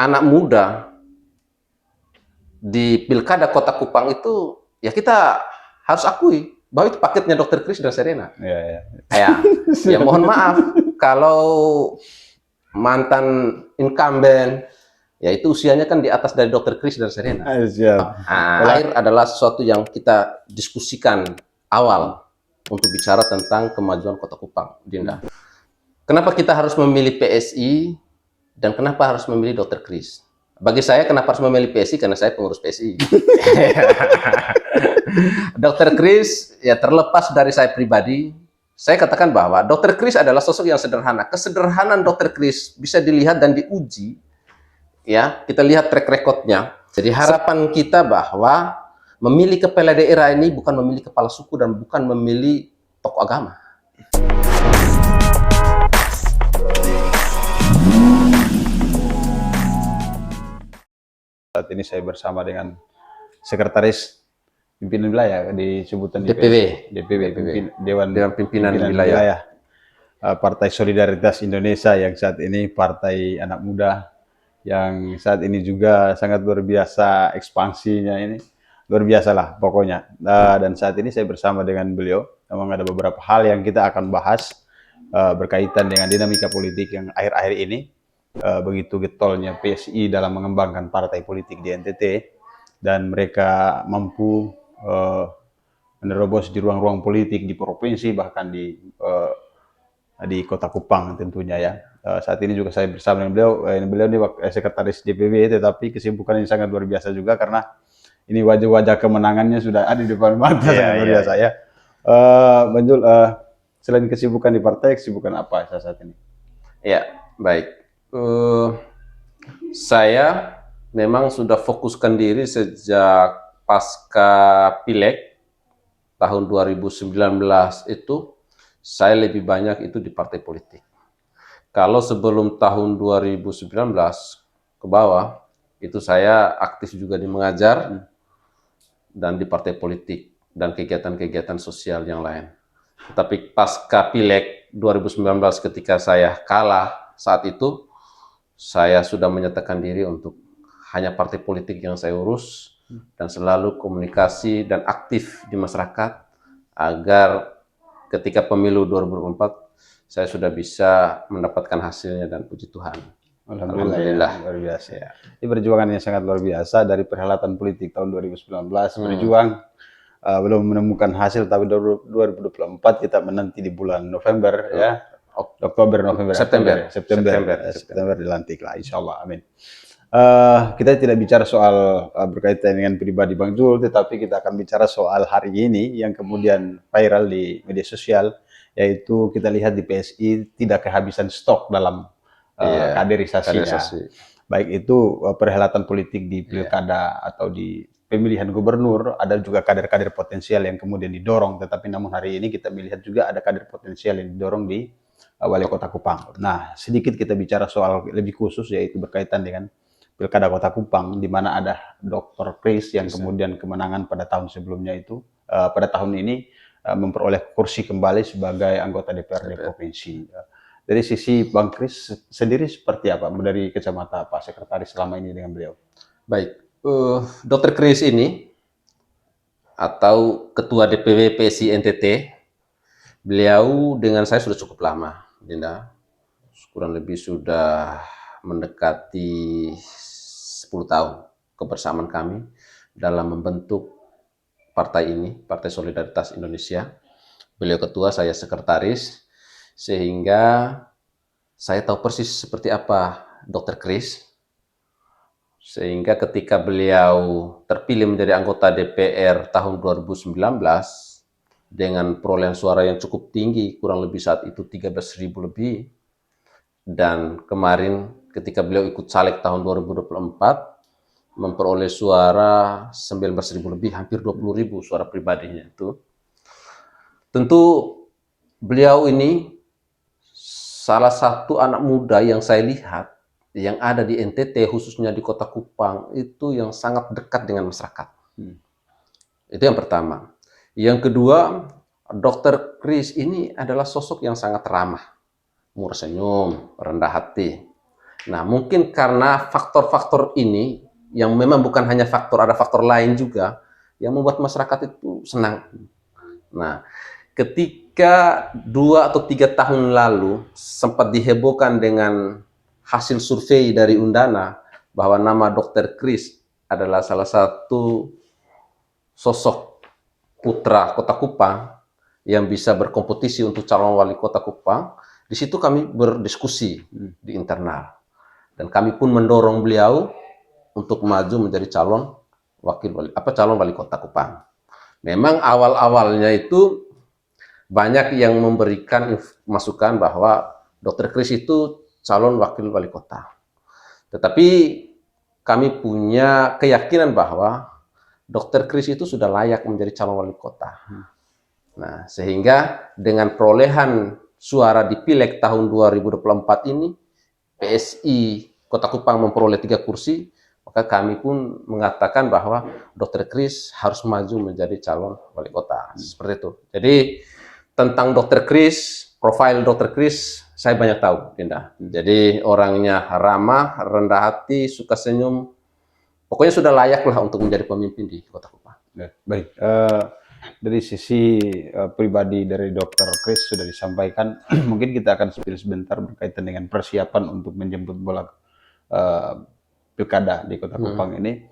anak muda di Pilkada Kota Kupang itu, ya kita harus akui bahwa itu paketnya Dr. Kris dan Serena. Ya mohon maaf kalau mantan incumbent, ya itu usianya kan di atas dari Dr. Kris dan Serena. Air adalah sesuatu yang kita diskusikan awal untuk bicara tentang kemajuan Kota Kupang, Dinda. Kenapa kita harus memilih PSI dan kenapa harus memilih Dr. Kris? Bagi saya, kenapa harus memilih PSI? Karena saya pengurus PSI. Dr. Kris, ya terlepas dari saya pribadi, saya katakan bahwa Dr. Kris adalah sosok yang sederhana. Kesederhanaan Dr. Kris bisa dilihat dan diuji. Ya, kita lihat track recordnya. Jadi harapan kita bahwa memilih kepala daerah ini bukan memilih kepala suku dan bukan memilih tokoh agama. Saat ini saya bersama dengan sekretaris pimpinan wilayah di sebutan DPW, Dewan Pimpinan Wilayah Partai Solidaritas Indonesia, yang saat ini partai anak muda yang saat ini juga sangat luar biasa ekspansinya, ini luar biasa lah pokoknya. Dan saat ini saya bersama dengan beliau, memang ada beberapa hal yang kita akan bahas berkaitan dengan dinamika politik yang akhir-akhir ini begitu getolnya PSI dalam mengembangkan partai politik di NTT, dan mereka mampu menerobos di ruang-ruang politik di provinsi, bahkan di Kota Kupang tentunya ya. Saat ini juga saya bersama dengan beliau. Beliau ini sekretaris DPW, tetapi kesibukannya sangat luar biasa juga karena ini wajah-wajah kemenangannya sudah ada di depan mata. Sangat luar biasa ya. Bang Jul, selain kesibukan di partai, kesibukan apa saat ini? Ya, baik. Saya memang sudah fokuskan diri sejak pasca Pileg tahun 2019 itu, saya lebih banyak itu di partai politik. Kalau sebelum tahun 2019 ke bawah, itu saya aktif juga di mengajar dan di partai politik dan kegiatan-kegiatan sosial yang lain. Tapi pasca Pileg 2019 ketika saya kalah, saat itu saya sudah menyatakan diri untuk hanya partai politik yang saya urus dan selalu komunikasi dan aktif di masyarakat agar ketika pemilu 2024 saya sudah bisa mendapatkan hasilnya dan puji Tuhan. Alhamdulillah. Luar biasa ya. Ini perjuangan yang sangat luar biasa dari perhelatan politik tahun 2019, berjuang belum menemukan hasil, tapi 2024 kita menanti di bulan November ya. September dilantik lah, insya Allah, amin. Kita tidak bicara soal berkaitan dengan pribadi Bang Jul, tetapi kita akan bicara soal hari ini yang kemudian viral di media sosial, yaitu kita lihat di PSI tidak kehabisan stok dalam kaderisasinya. Baik itu perhelatan politik di pilkada atau di pemilihan gubernur, ada juga kader-kader potensial yang kemudian didorong, tetapi namun hari ini kita melihat juga ada kader potensial yang didorong di Wali Kota Kupang. Nah, sedikit kita bicara soal lebih khusus, yaitu berkaitan dengan Pilkada Kota Kupang, di mana ada Dr. Kris yang kemudian kemenangan pada tahun sebelumnya itu, pada tahun ini memperoleh kursi kembali sebagai anggota DPRD Provinsi. Dari sisi Bang Kris sendiri seperti apa, dari kacamata Pak Sekretaris selama ini dengan beliau? Baik, Dr. Kris ini atau Ketua DPW PSI NTT, beliau dengan saya sudah cukup lama, Dinda. Kurang lebih sudah mendekati 10 tahun kebersamaan kami dalam membentuk partai ini, Partai Solidaritas Indonesia. Beliau ketua, saya sekretaris, sehingga saya tahu persis seperti apa Dr. Kris. Sehingga ketika beliau terpilih menjadi anggota DPR tahun 2019 dengan perolehan suara yang cukup tinggi, kurang lebih saat itu 13.000 lebih, dan kemarin ketika beliau ikut caleg tahun 2024 memperoleh suara 19.000 lebih, hampir 20.000 suara pribadinya itu. Tentu beliau ini salah satu anak muda yang saya lihat yang ada di NTT, khususnya di Kota Kupang, itu yang sangat dekat dengan masyarakat. Itu yang pertama. Yang kedua, Dr. Kris ini adalah sosok yang sangat ramah, murah senyum, rendah hati. Nah, mungkin karena faktor-faktor ini yang memang bukan hanya faktor, ada faktor lain juga yang membuat masyarakat itu senang. Nah, ketika 2 atau 3 tahun lalu sempat dihebohkan dengan hasil survei dari Undana bahwa nama Dr. Kris adalah salah satu sosok putra Kota Kupang yang bisa berkompetisi untuk calon wali kota Kupang, di situ kami berdiskusi di internal. Dan kami pun mendorong beliau untuk maju menjadi calon wali kota Kupang. Memang awal-awalnya itu banyak yang memberikan masukan bahwa Dr. Kris itu calon wakil wali kota. Tetapi kami punya keyakinan bahwa Dr. Kris itu sudah layak menjadi calon wali kota. Nah, sehingga dengan perolehan suara di Pileg tahun 2024 ini, PSI Kota Kupang memperoleh 3 kursi, maka kami pun mengatakan bahwa Dr. Kris harus maju menjadi calon wali kota. Seperti itu. Jadi tentang Dr. Kris, profil Dr. Kris, saya banyak tahu, Dinda. Jadi orangnya ramah, rendah hati, suka senyum. Pokoknya sudah layak lah untuk menjadi pemimpin di Kota Kupang. Ya, baik. Dari sisi pribadi dari Dr. Kris sudah disampaikan. Mungkin kita akan spill sebentar berkaitan dengan persiapan untuk menjemput bola pilkada di Kota Kupang ini.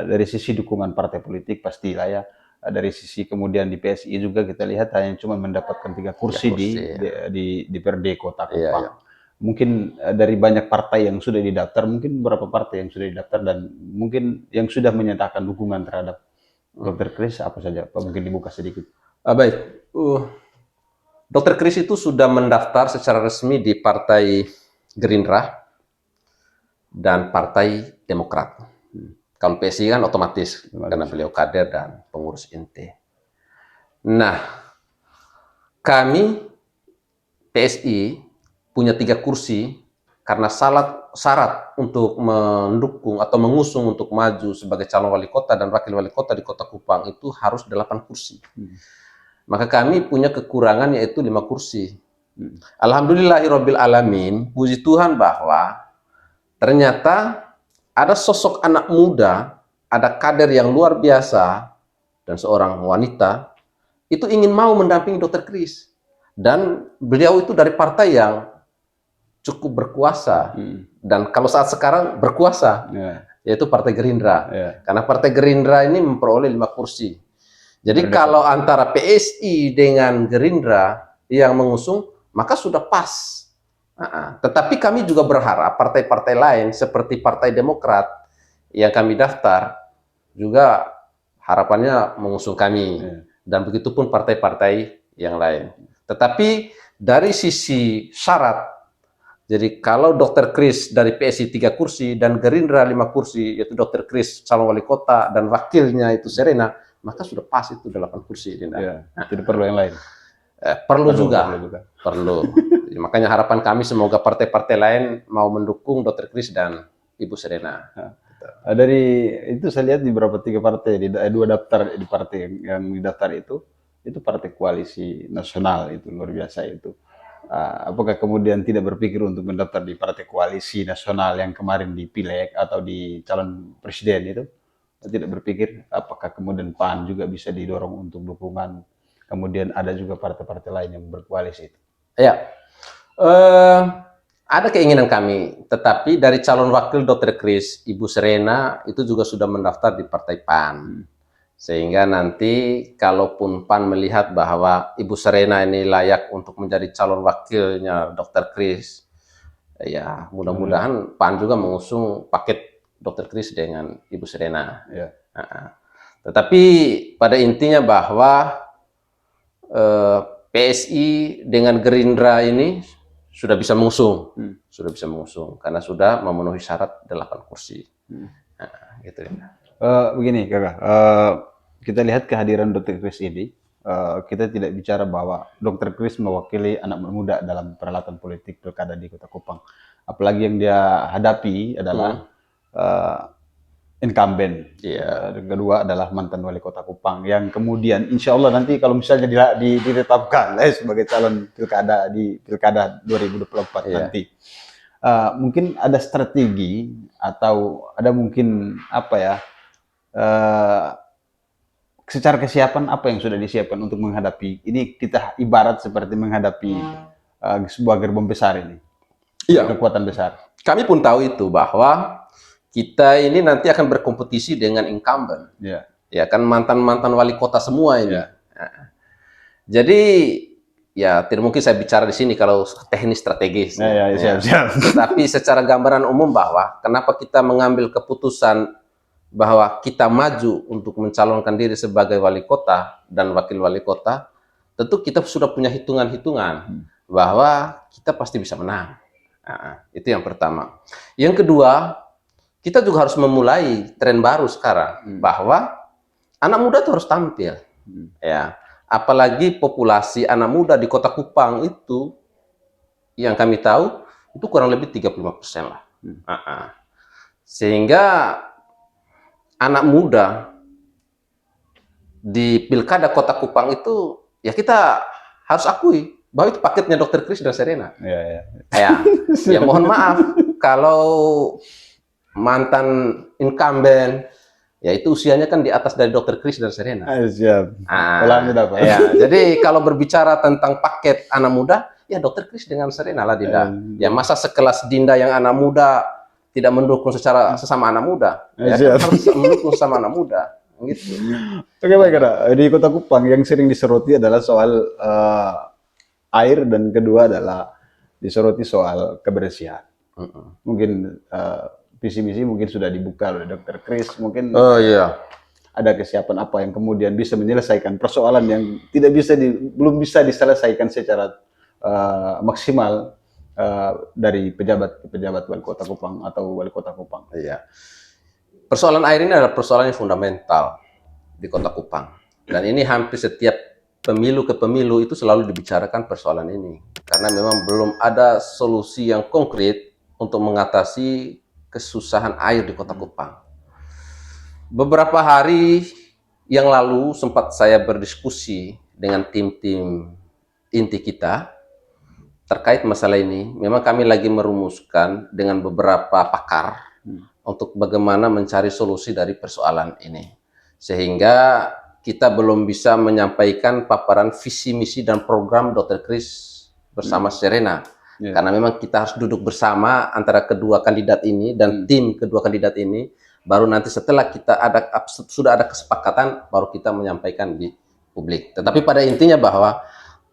Dari sisi dukungan partai politik pastilah ya. Dari sisi kemudian di PSI juga kita lihat hanya cuma mendapatkan 3 kursi, di DPRD Kota Kupang. Iya. Mungkin dari banyak partai yang sudah didaftar, mungkin beberapa partai yang sudah didaftar dan mungkin yang sudah menyatakan dukungan terhadap Dr. Kris apa saja? Pak, mungkin dibuka sedikit. Baik, Dr. Kris itu sudah mendaftar secara resmi di Partai Gerindra dan Partai Demokrat. Kalau PSI kan otomatis karena beliau kader dan pengurus inti. Nah, kami PSI punya 3 kursi karena syarat untuk mendukung atau mengusung untuk maju sebagai calon wali kota dan wakil wali kota di Kota Kupang itu harus 8 kursi. Maka kami punya kekurangan yaitu 5 kursi. Alhamdulillahirabbil alamin, puji Tuhan bahwa ternyata ada sosok anak muda, ada kader yang luar biasa dan seorang wanita itu ingin mau mendampingi Dr. Kris. Dan beliau itu dari partai yang cukup berkuasa dan kalau saat sekarang berkuasa, yaitu Partai Gerindra. Karena Partai Gerindra ini memperoleh 5 kursi. Jadi kalau antara PSI dengan Gerindra yang mengusung, maka sudah pas. Tetapi kami juga berharap partai-partai lain seperti Partai Demokrat yang kami daftar juga harapannya mengusung kami. Dan begitu pun partai-partai yang lain. Tetapi dari sisi syarat, jadi kalau Dr. Kris dari PSI 3 kursi dan Gerindra 5 kursi, yaitu Dr. Kris calon wali kota dan wakilnya itu Serena, maka sudah pas itu 8 kursi. Ya, tidak perlu yang lain. Perlu juga. Perlu. Makanya harapan kami semoga partai-partai lain mau mendukung Dr. Kris dan Ibu Serena. Dari itu saya lihat di beberapa 3 partai, di 2 daftar di partai yang didaftar itu partai koalisi nasional, itu luar biasa itu. Apakah kemudian tidak berpikir untuk mendaftar di partai koalisi nasional yang kemarin di Pileg atau di calon presiden itu? Tidak berpikir apakah kemudian PAN juga bisa didorong untuk dukungan, kemudian ada juga partai-partai lain yang berkoalisi itu? Ya, ada keinginan kami, tetapi dari calon wakil Dr. Kris, Ibu Serena itu juga sudah mendaftar di Partai PAN. Sehingga nanti kalaupun PAN melihat bahwa Ibu Serena ini layak untuk menjadi calon wakilnya Dr. Kris, ya mudah-mudahan PAN juga mengusung paket Dr. Kris dengan Ibu Serena. Tetapi pada intinya bahwa PSI dengan Gerindra ini sudah bisa mengusung, karena sudah memenuhi syarat 8 kursi. Gitu ya. Begini kakak, kita lihat kehadiran Dr. Kris ini, kita tidak bicara bahwa Dr. Kris mewakili anak muda dalam peralatan politik pilkada di Kota Kupang. Apalagi yang dia hadapi adalah incumbent. Kedua adalah mantan wali Kota Kupang yang kemudian insya Allah nanti kalau misalnya ditetapkan sebagai calon pilkada di pilkada 2024 nanti. mungkin ada strategi atau ada mungkin apa ya, eh, secara kesiapan apa yang sudah disiapkan untuk menghadapi ini, kita ibarat seperti menghadapi sebuah gerbong besar ini, Iya, kekuatan besar. kami pun tahu itu bahwa kita ini nanti akan berkompetisi dengan incumbent. Ya. Ya kan mantan-mantan wali kota semua ini. Ya. Nah, jadi ya tidak mungkin saya bicara di sini kalau teknis strategis. Ya, siap. Tapi secara gambaran umum bahwa kenapa kita mengambil keputusan bahwa kita maju untuk mencalonkan diri sebagai wali kota dan wakil wali kota, tentu kita sudah punya hitungan-hitungan bahwa kita pasti bisa menang. Nah, itu yang pertama. Yang kedua, kita juga harus memulai tren baru sekarang bahwa anak muda itu harus tampil. Ya, apalagi populasi anak muda di Kota Kupang itu yang kami tahu itu kurang lebih 35% lah. Sehingga anak muda di Pilkada Kota Kupang itu ya kita harus akui bahwa itu paketnya Dr. Kris dan Serena. Ya, mohon maaf kalau mantan incumbent ya itu usianya kan di atas dari Dr. Kris dan Serena. Siap. Ya, jadi kalau berbicara tentang paket anak muda, ya Dr. Kris dengan Serena lah Dinda. Ya masa sekelas Dinda yang anak muda tidak mendukung secara sesama anak muda, ya kan harus mendukung sesama anak muda, gitu. Oke, baik, di Kota Kupang yang sering disoroti adalah soal air, dan kedua adalah disoroti soal kebersihan. Mungkin visi misi mungkin sudah dibuka oleh Dr. Kris, mungkin ada kesiapan apa yang kemudian bisa menyelesaikan persoalan yang belum bisa diselesaikan secara maksimal dari pejabat wali kota Kupang atau wali kota Kupang. Iya. Persoalan air ini adalah persoalan yang fundamental di Kota Kupang. Dan ini hampir setiap pemilu ke pemilu itu selalu dibicarakan persoalan ini. Karena memang belum ada solusi yang konkret untuk mengatasi kesusahan air di Kota Kupang. Beberapa hari yang lalu sempat saya berdiskusi dengan tim-tim inti kita terkait masalah ini. Memang kami lagi merumuskan dengan beberapa pakar untuk bagaimana mencari solusi dari persoalan ini. Sehingga kita belum bisa menyampaikan paparan visi misi dan program Dr. Kris bersama Serena. Karena memang kita harus duduk bersama antara kedua kandidat ini dan tim kedua kandidat ini, baru nanti setelah kita sudah ada kesepakatan baru kita menyampaikan di publik. Tetapi pada intinya bahwa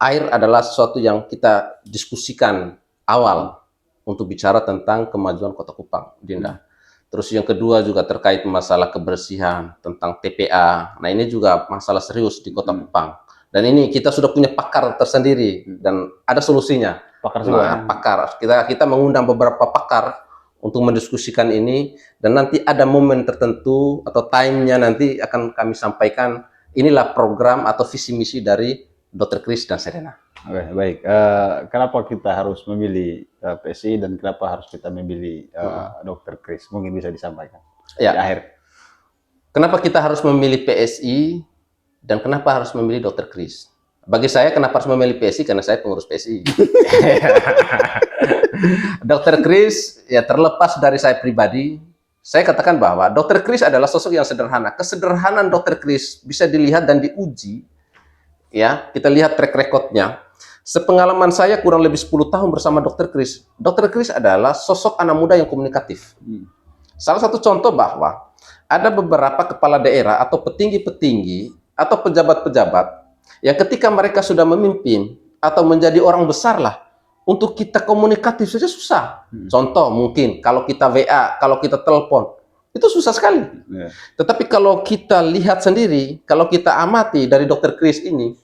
air adalah sesuatu yang kita diskusikan awal untuk bicara tentang kemajuan Kota Kupang, Dinda. Terus yang kedua juga terkait masalah kebersihan, tentang TPA. Nah ini juga masalah serius di Kota Kupang. Dan ini kita sudah punya pakar tersendiri dan ada solusinya. Pakar. Kita mengundang beberapa pakar untuk mendiskusikan ini, dan nanti ada momen tertentu atau time-nya nanti akan kami sampaikan. Inilah program atau visi misi dari Dr. Kris dan Serena. Oke, baik. Kenapa kita harus memilih PSI dan kenapa harus kita memilih Dr. Kris? Mungkin bisa disampaikan di akhir. Kenapa kita harus memilih PSI dan kenapa harus memilih Dr. Kris? Bagi saya kenapa harus memilih PSI? Karena saya pengurus PSI. Dr. Kris ya terlepas dari saya pribadi, saya katakan bahwa Dr. Kris adalah sosok yang sederhana. Kesederhanaan Dr. Kris bisa dilihat dan diuji. Ya, kita lihat track record-nya. Sepengalaman saya kurang lebih 10 tahun bersama Dr. Kris. Dr. Kris adalah sosok anak muda yang komunikatif. Salah satu contoh bahwa ada beberapa kepala daerah atau petinggi-petinggi atau pejabat-pejabat yang ketika mereka sudah memimpin atau menjadi orang besar lah, untuk kita komunikatif saja susah. Contoh mungkin kalau kita WA, kalau kita telepon, itu susah sekali. Tetapi kalau kita lihat sendiri, kalau kita amati dari Dr. Kris ini,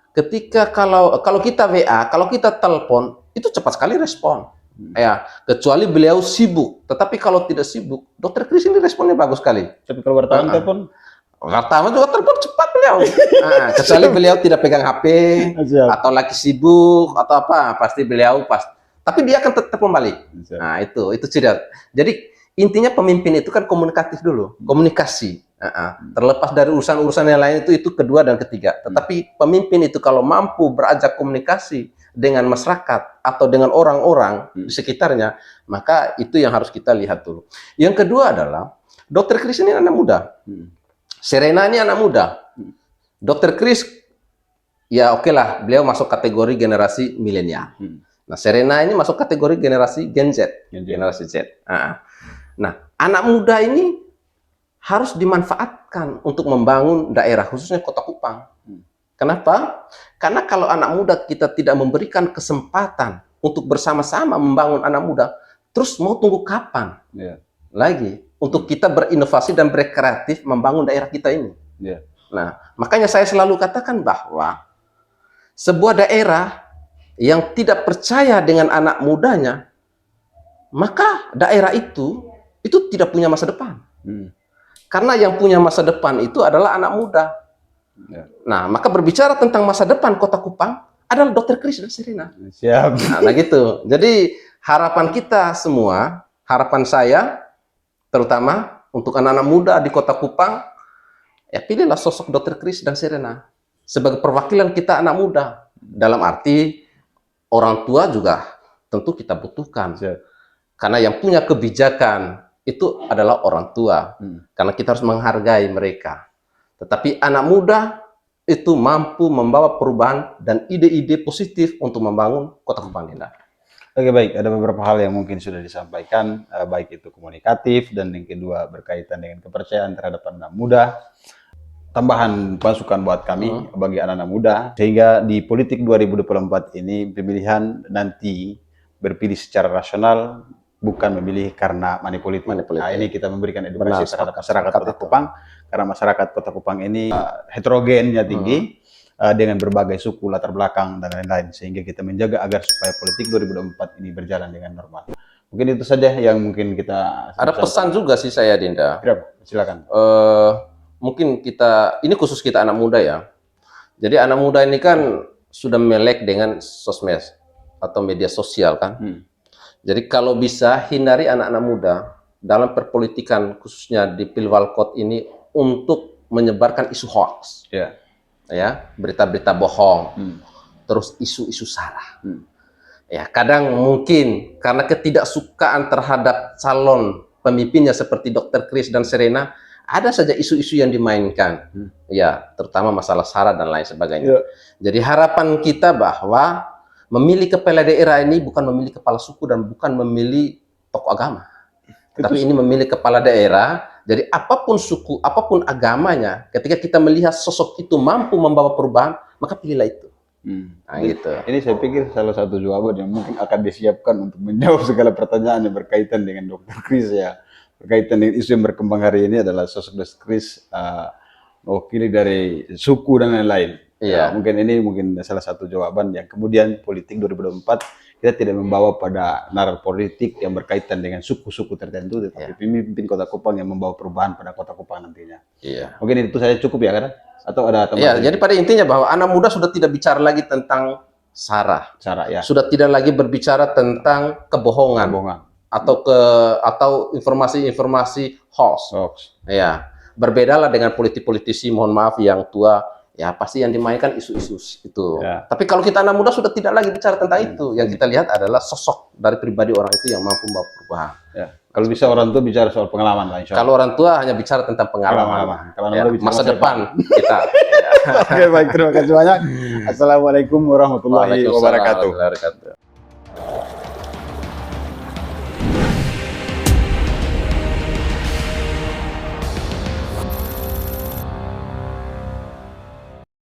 ketika kalau kita WA, kalau kita telepon, itu cepat sekali respon. Ya, kecuali beliau sibuk. Tetapi kalau tidak sibuk, Dr. Kris ini responnya bagus sekali. Tapi kalau wartawan telepon, wartawan juga telepon cepat beliau. Kecuali beliau tidak pegang HP atau lagi sibuk atau apa, pasti beliau tapi dia akan tetap kembali. Nah, itu ciri. Jadi intinya pemimpin itu kan komunikatif dulu, komunikasi. Terlepas dari urusan-urusan yang lain itu kedua dan ketiga. Tetapi pemimpin itu kalau mampu beranjak komunikasi dengan masyarakat atau dengan orang-orang di sekitarnya, maka itu yang harus kita lihat dulu. Yang kedua adalah Dr. Kris ini anak muda, Serena ini anak muda. Dr. Kris ya oke lah, beliau masuk kategori generasi milenial. Nah, Serena ini masuk kategori generasi Gen Z, generasi Z. Nah, anak muda ini harus dimanfaatkan untuk membangun daerah, khususnya Kota Kupang. Kenapa? Karena kalau anak muda kita tidak memberikan kesempatan untuk bersama-sama membangun anak muda, terus mau tunggu kapan lagi untuk kita berinovasi dan berkreatif membangun daerah kita ini? Nah, makanya saya selalu katakan bahwa sebuah daerah yang tidak percaya dengan anak mudanya, maka daerah itu tidak punya masa depan. Karena yang punya masa depan itu adalah anak muda. Nah, maka berbicara tentang masa depan Kota Kupang adalah Dr. Kris dan Serena. Siap. Nah, gitu. Jadi harapan kita semua, harapan saya terutama untuk anak-anak muda di Kota Kupang, ya pilihlah sosok Dr. Kris dan Serena sebagai perwakilan kita anak muda. Dalam arti orang tua juga tentu kita butuhkan. Karena yang punya kebijakan itu adalah orang tua. Karena kita harus menghargai mereka. Tetapi anak muda itu mampu membawa perubahan dan ide-ide positif untuk membangun Kota Kupang Indah. Oke, baik. Ada beberapa hal yang mungkin sudah disampaikan, baik itu komunikatif dan yang kedua berkaitan dengan kepercayaan terhadap anak muda. Tambahan masukan buat kami bagi anak-anak muda, sehingga di politik 2024 ini pemilihan nanti berpilih secara rasional, bukan memilih karena money politik. Nah, ini kita memberikan edukasi terhadap masyarakat Kota Kupang, karena masyarakat Kota Kupang ini heterogennya tinggi, dengan berbagai suku, latar belakang, dan lain-lain, sehingga kita menjaga agar supaya politik 2024 ini berjalan dengan normal. Mungkin itu saja yang mungkin kita... Ada pesan juga sih saya, Dinda. Silakan. Mungkin ini khusus kita anak muda ya. Jadi anak muda ini kan sudah melek dengan sosmed atau media sosial kan. Jadi kalau bisa hindari anak-anak muda dalam perpolitikan khususnya di Pilwalkot ini untuk menyebarkan isu hoax, ya, berita-berita bohong, terus isu-isu salah. Ya, kadang mungkin karena ketidaksukaan terhadap calon pemimpinnya seperti Dr. Kris dan Serena, ada saja isu-isu yang dimainkan, ya, terutama masalah SARA dan lain sebagainya. Jadi harapan kita bahwa memilih kepala daerah ini bukan memilih kepala suku dan bukan memilih tokoh agama, tapi ini memilih kepala daerah. Jadi apapun suku, apapun agamanya, ketika kita melihat sosok itu mampu membawa perubahan, maka pilihlah itu. Nah, gitu. Ini saya pikir salah satu jawaban yang mungkin akan disiapkan untuk menjawab segala pertanyaan yang berkaitan dengan Dr. Kris ya. Berkaitan dengan isu yang berkembang hari ini adalah sosok Dr. Kris mewakili dari suku dan lain-lain. Ya, mungkin ini salah satu jawaban yang kemudian politik 2024 kita tidak membawa pada narar politik yang berkaitan dengan suku-suku tertentu, tetapi pemimpin Kota Kupang yang membawa perubahan pada Kota Kupang nantinya. Mungkin itu saja cukup ya, kan? Atau ada tambahan? Jadi pada intinya bahwa anak muda sudah tidak bicara lagi tentang SARA, sudah tidak lagi berbicara tentang kebohongan. Atau informasi-informasi hoax. Ya, berbedalah dengan politisi-politisi, mohon maaf, yang tua, ya pasti yang dimainkan isu-isu itu. Tapi kalau kita anak muda sudah tidak lagi bicara tentang itu. Yang kita lihat adalah sosok dari pribadi orang itu yang mampu membawa perubahan. Kalau bisa orang tua bicara soal pengalaman lah, insya Allah. Kalau orang tua hanya bicara tentang pengalaman. Kalau masa depan kita. Oke, baik, terima kasih banyak. Assalamualaikum warahmatullahi wabarakatuh.